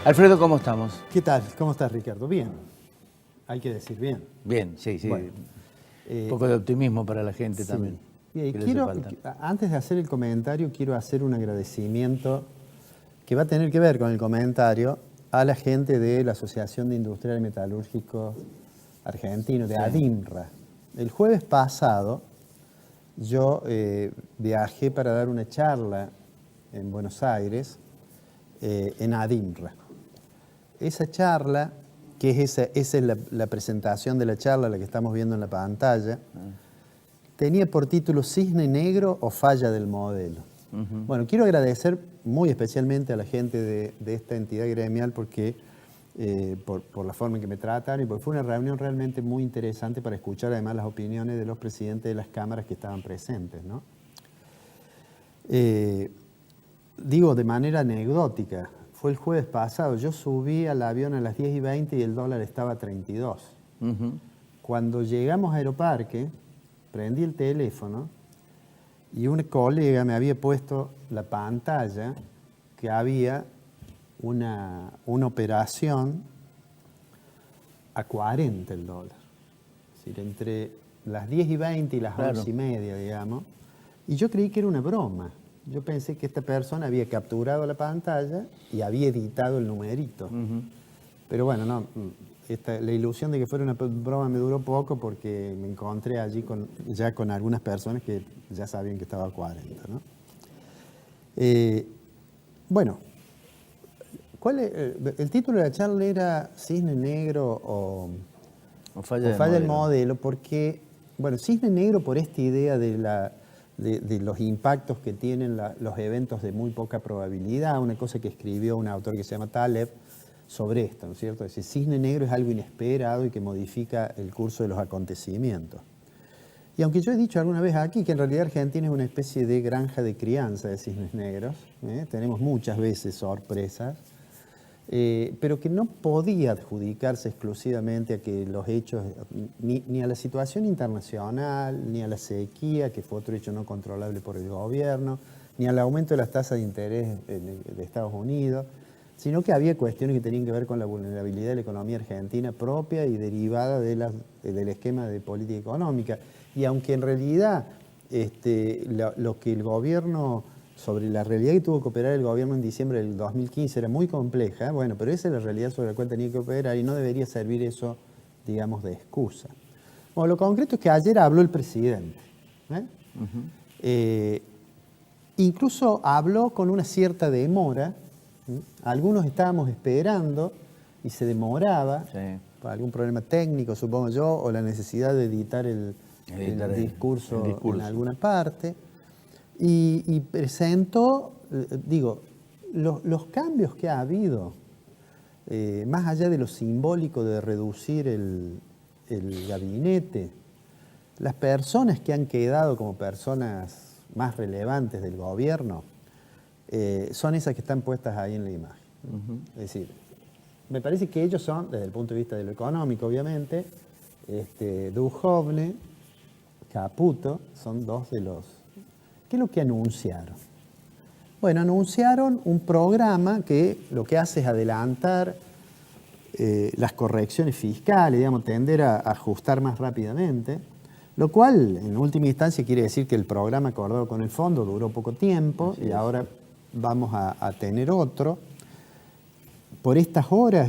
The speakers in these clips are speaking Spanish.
Alfredo, ¿cómo estamos? ¿Qué tal? ¿Cómo estás, Ricardo? Bien. Hay que decir bien. Bien, sí. Bueno, Un poco de optimismo para la gente sí. también. Y que le hace falta. antes de hacer el comentario, quiero hacer un agradecimiento que va a tener que ver con el comentario a la gente de la Asociación de Industriales Metalúrgicos Argentinos, de ADIMRA. El jueves pasado yo viajé para dar una charla en Buenos Aires en ADIMRA. Esa charla, que esa es la presentación de la charla, la que estamos viendo en la pantalla, tenía por título Cisne Negro o Falla del Modelo. Bueno, quiero agradecer muy especialmente a la gente de esta entidad gremial porque, por la forma en que me tratan y porque fue una reunión realmente muy interesante para escuchar además las opiniones de los presidentes de las cámaras que estaban presentes, ¿no? Digo de manera anecdótica, fue el jueves pasado, yo subí al avión a las 10:20 y el dólar estaba a 32. Cuando llegamos a Aeroparque, prendí el teléfono y un colega me había puesto la pantalla que había una operación a 40 el dólar. Es decir, entre las 10:20 y las 11:30, digamos. Y yo creí que era una broma. Yo pensé que esta persona había capturado la pantalla y había editado el numerito. Pero bueno, no, la ilusión de que fuera una broma me duró poco porque me encontré allí ya con algunas personas que ya sabían que estaba a 40, ¿no? Bueno, el título de la charla era Cisne Negro o Falla del Modelo, porque, bueno, Cisne Negro por esta idea de los impactos que tienen los eventos de muy poca probabilidad, una cosa que escribió un autor que se llama Taleb sobre esto, ¿no es cierto? Es decir, Cisne Negro es algo inesperado y que modifica el curso de los acontecimientos. Y aunque yo he dicho alguna vez aquí que en realidad Argentina es una especie de granja de crianza de cisnes negros, tenemos muchas veces sorpresas, pero que no podía adjudicarse exclusivamente a que los hechos, ni a la situación internacional, ni a la sequía, que fue otro hecho no controlable por el gobierno, ni al aumento de las tasas de interés de Estados Unidos, sino que había cuestiones que tenían que ver con la vulnerabilidad de la economía argentina propia y derivada del esquema de política económica. Y aunque en realidad lo que el gobierno, sobre la realidad que tuvo que operar el gobierno en diciembre del 2015 era muy compleja, bueno, pero esa es la realidad sobre la cual tenía que operar y no debería servir eso, digamos, de excusa. Bueno, lo concreto es que ayer habló el presidente. Incluso habló con una cierta demora. Algunos estábamos esperando y se demoraba, por algún problema técnico, supongo yo, o la necesidad de editar el discurso en alguna parte. Y presentó, los cambios que ha habido, más allá de lo simbólico de reducir el gabinete, las personas que han quedado como personas más relevantes del gobierno, son esas que están puestas ahí en la imagen. Es decir, me parece que ellos son, desde el punto de vista de lo económico, obviamente, Duhovne, Caputo, son dos de los... ¿Qué es lo que anunciaron? Bueno, anunciaron un programa que lo que hace es adelantar las correcciones fiscales, digamos, tender a ajustar más rápidamente, lo cual, en última instancia, quiere decir que el programa acordado con el fondo duró poco tiempo y ahora vamos a tener otro. Por estas horas,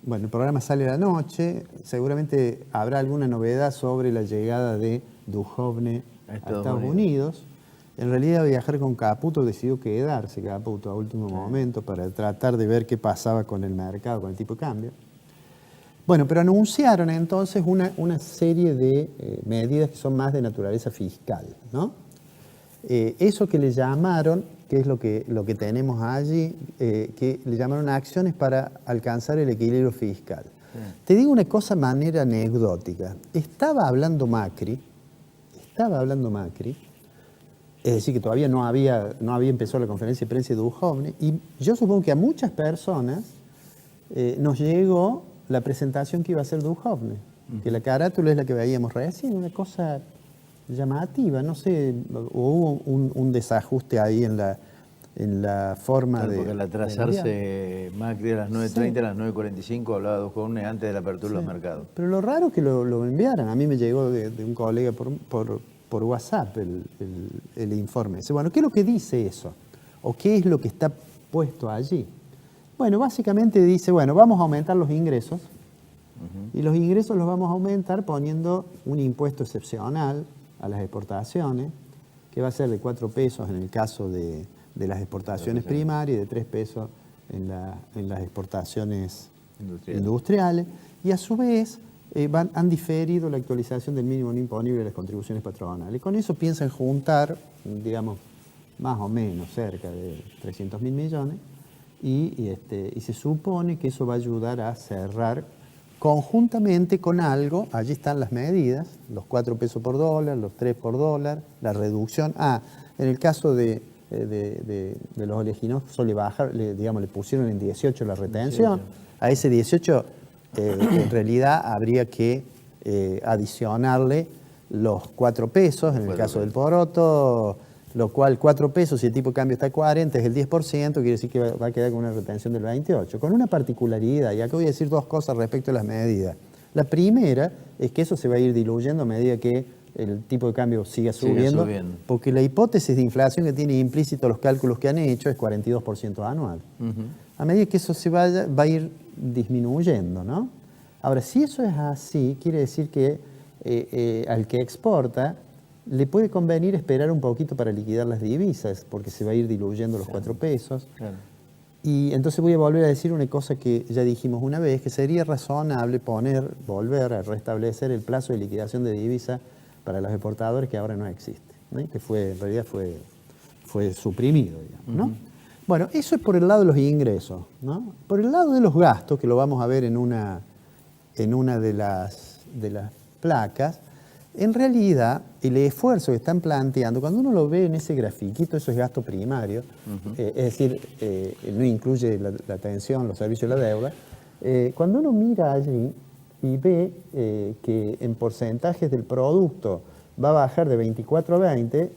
bueno, el programa sale a la noche, seguramente habrá alguna novedad sobre la llegada de Duhovne a Estados Unidos. En realidad, iba a viajar con Caputo, decidió quedarse Caputo a último momento para tratar de ver qué pasaba con el mercado, con el tipo de cambio. Bueno, pero anunciaron entonces una serie de medidas que son más de naturaleza fiscal, ¿no? Eso que le llamaron, que es lo que tenemos allí, que le llamaron acciones para alcanzar el equilibrio fiscal. Te digo una cosa de manera anecdótica. Estaba hablando Macri, es decir, que todavía no había empezado la conferencia de prensa de Duhovne, y yo supongo que a muchas personas nos llegó la presentación que iba a hacer Duhovne, que la carátula es la que veíamos recién, una cosa llamativa, no sé, hubo un desajuste ahí en la en la forma claro, de... porque al atrasarse Macri a las 9:30, a las 9:45 hablaba de Duhovne antes de la apertura de los mercados. Pero lo raro es que lo enviaran. A mí me llegó de un colega por WhatsApp el informe. Dice, bueno, ¿qué es lo que dice eso? ¿O qué es lo que está puesto allí? Bueno, básicamente dice, bueno, vamos a aumentar los ingresos. Y los ingresos los vamos a aumentar poniendo un impuesto excepcional a las exportaciones, que va a ser de 4 pesos en el caso de las exportaciones primarias y de 3 pesos en las exportaciones industriales. Y a su vez han diferido la actualización del mínimo no imponible de las contribuciones patronales. Con eso piensan juntar, digamos, más o menos cerca de 300.000 millones y se supone que eso va a ayudar a cerrar conjuntamente con algo. Allí están las medidas, los 4 pesos por dólar, los 3 por dólar, la reducción. En el caso de los oleaginosos le pusieron en 18 la retención. 18. A ese 18 en realidad habría que adicionarle los 4 pesos, en el caso del poroto, lo cual 4 pesos, si el tipo de cambio está a 40, es el 10%, quiere decir que va a quedar con una retención del 28%. Con una particularidad, y acá voy a decir 2 cosas respecto a las medidas. La primera es que eso se va a ir diluyendo a medida que el tipo de cambio siga subiendo, porque la hipótesis de inflación que tiene implícito los cálculos que han hecho es 42% anual. A medida que eso se vaya, va a ir disminuyendo, ¿no? Ahora, si eso es así, quiere decir que al que exporta le puede convenir esperar un poquito para liquidar las divisas, porque se va a ir diluyendo los 4 pesos. Claro. Y entonces voy a volver a decir una cosa que ya dijimos una vez, que sería razonable volver a restablecer el plazo de liquidación de divisas para los exportadores que ahora no existe, ¿no? Que en realidad fue suprimido, digamos, ¿no? Bueno, eso es por el lado de los ingresos, ¿no? Por el lado de los gastos, que lo vamos a ver en una de las placas, en realidad el esfuerzo que están planteando, cuando uno lo ve en ese grafiquito, eso es gasto primario, es decir, no incluye la atención, los servicios de la deuda, cuando uno mira allí y ve que en porcentajes del producto va a bajar de 24 a 20,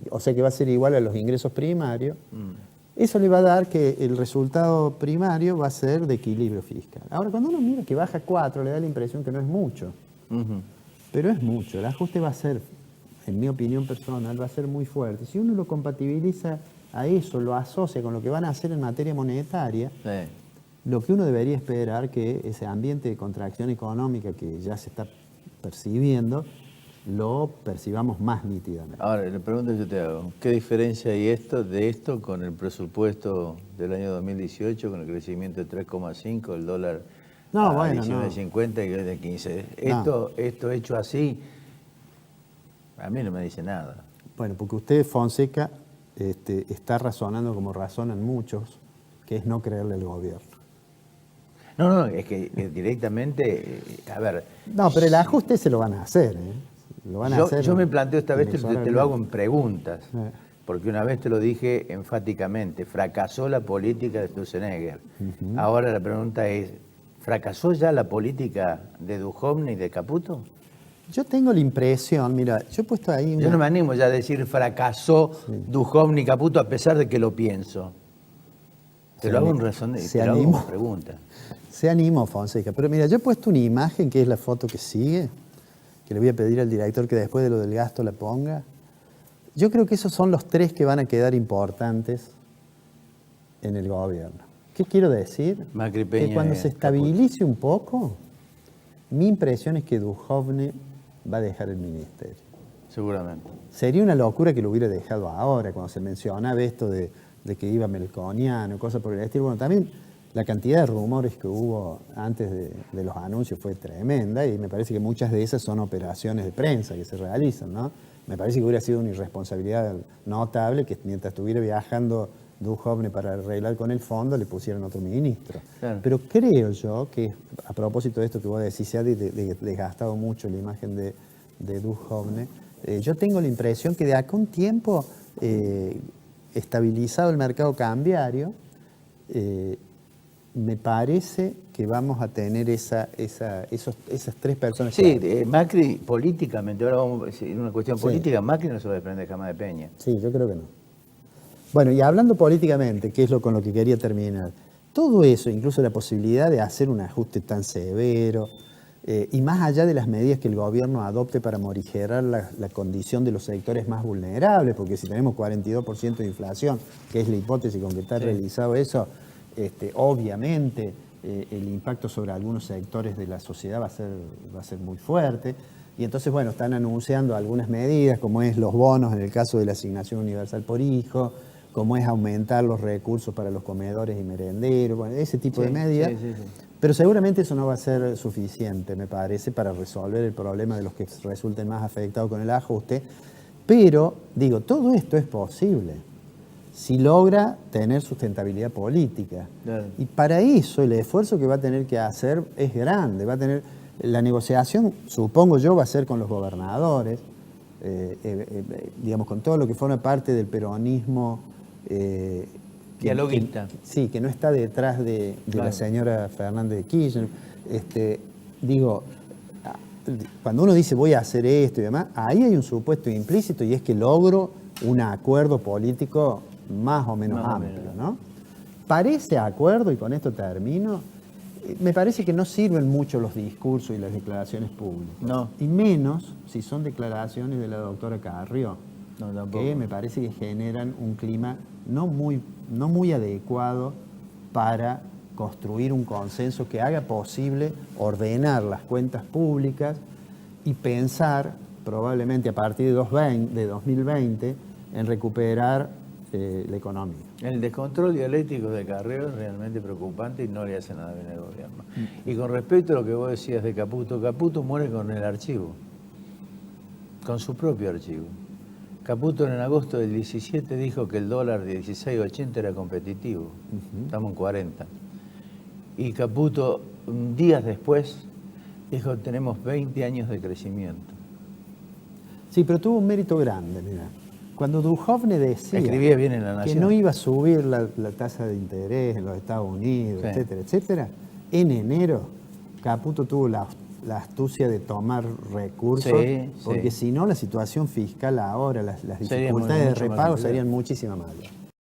o sea que va a ser igual a los ingresos primarios, eso le va a dar que el resultado primario va a ser de equilibrio fiscal. Ahora, cuando uno mira que baja 4, le da la impresión que no es mucho. Pero es mucho. El ajuste va a ser, en mi opinión personal, va a ser muy fuerte. Si uno lo compatibiliza a eso, lo asocia con lo que van a hacer en materia monetaria, lo que uno debería esperar que ese ambiente de contracción económica que ya se está percibiendo, lo percibamos más nítidamente. Ahora, la pregunta que yo te hago, ¿qué diferencia hay de esto con el presupuesto del año 2018, con el crecimiento de 3,5, el dólar a 19,50 y que es de 15? Esto hecho así, a mí no me dice nada. Bueno, porque usted, Fonseca, está razonando como razonan muchos, que es no creerle al gobierno. No, es que directamente, a ver... No, pero el ajuste se lo van a hacer, ¿eh? Yo me planteo esta vez, te lo hago en preguntas, porque una vez te lo dije enfáticamente, fracasó la política de Sturzenegger. Ahora la pregunta es, ¿fracasó ya la política de Duhovne y de Caputo? Yo tengo la impresión, mira, yo he puesto ahí... Yo no me animo ya a decir fracasó Duhovne y Caputo a pesar de que lo pienso. Te lo hago en razón, te lo hago como pregunta. Se animó, Fonseca, pero mira, yo he puesto una imagen que es la foto que sigue, que le voy a pedir al director que después de lo del gasto la ponga. Yo creo que esos son los 3 que van a quedar importantes en el gobierno. ¿Qué quiero decir? Macri, Peña, que cuando se estabilice un poco, mi impresión es que Duhovne va a dejar el ministerio. Seguramente. Sería una locura que lo hubiera dejado ahora, cuando se mencionaba esto de que iba Melconiano, cosas por el estilo. Bueno, también la cantidad de rumores que hubo antes de los anuncios fue tremenda y me parece que muchas de esas son operaciones de prensa que se realizan, ¿no? Me parece que hubiera sido una irresponsabilidad notable que mientras estuviera viajando Duhovne para arreglar con el fondo le pusieran otro ministro. Claro. Pero creo yo que, a propósito de esto que vos decís, se ha desgastado mucho la imagen de Duhovne, yo tengo la impresión que de acá un tiempo, estabilizado el mercado cambiario, me parece que vamos a tener esas 3 personas. Sí, Macri políticamente, ahora vamos a decir una cuestión política, Macri no se va a desprender jamás de Peña. Sí, yo creo que no. Bueno, y hablando políticamente, que es con lo que quería terminar, todo eso, incluso la posibilidad de hacer un ajuste tan severo, y más allá de las medidas que el gobierno adopte para morigerar la condición de los sectores más vulnerables, porque si tenemos 42% de inflación, que es la hipótesis con que está realizado eso, obviamente el impacto sobre algunos sectores de la sociedad va a ser muy fuerte. Y entonces, bueno, están anunciando algunas medidas, como es los bonos en el caso de la asignación universal por hijo, como es aumentar los recursos para los comedores y merenderos, bueno, ese tipo de medidas. Sí. Pero seguramente eso no va a ser suficiente, me parece, para resolver el problema de los que resulten más afectados con el ajuste. Pero, digo, todo esto es posible si logra tener sustentabilidad política. Claro. Y para eso el esfuerzo que va a tener que hacer es grande. Va a tener, la negociación, supongo yo, va a ser con los gobernadores, digamos, con todo lo que forma parte del peronismo. Dialoguista. Sí, que no está detrás de claro. La señora Fernández de Kirchner. Digo, cuando uno dice voy a hacer esto y demás, ahí hay un supuesto implícito y es que logro un acuerdo político más o menos amplio, ¿no? Para ese acuerdo, y con esto termino, me parece que no sirven mucho los discursos y las declaraciones públicas. No. Y menos si son declaraciones de la doctora Carrió. No, tampoco. Que me parece que generan un clima no muy adecuado para construir un consenso que haga posible ordenar las cuentas públicas y pensar, probablemente a partir de 2020, en recuperar la economía. El descontrol dialéctico de Carrió es realmente preocupante y no le hace nada bien al gobierno. Y con respecto a lo que vos decías de Caputo, Caputo muere con el archivo, con su propio archivo. Caputo en agosto del 17 dijo que el dólar de 16.80 era competitivo. Estamos en 40. Y Caputo, días después, dijo tenemos 20 años de crecimiento. Sí, pero tuvo un mérito grande, mira. Cuando Duhovne decía escribía bien en La Nación, que no iba a subir la tasa de interés en los Estados Unidos, sí, etcétera, etcétera, en enero Caputo tuvo la astucia de tomar recursos, sí, porque si no la situación fiscal ahora, las dificultades de repago serían muchísimo más.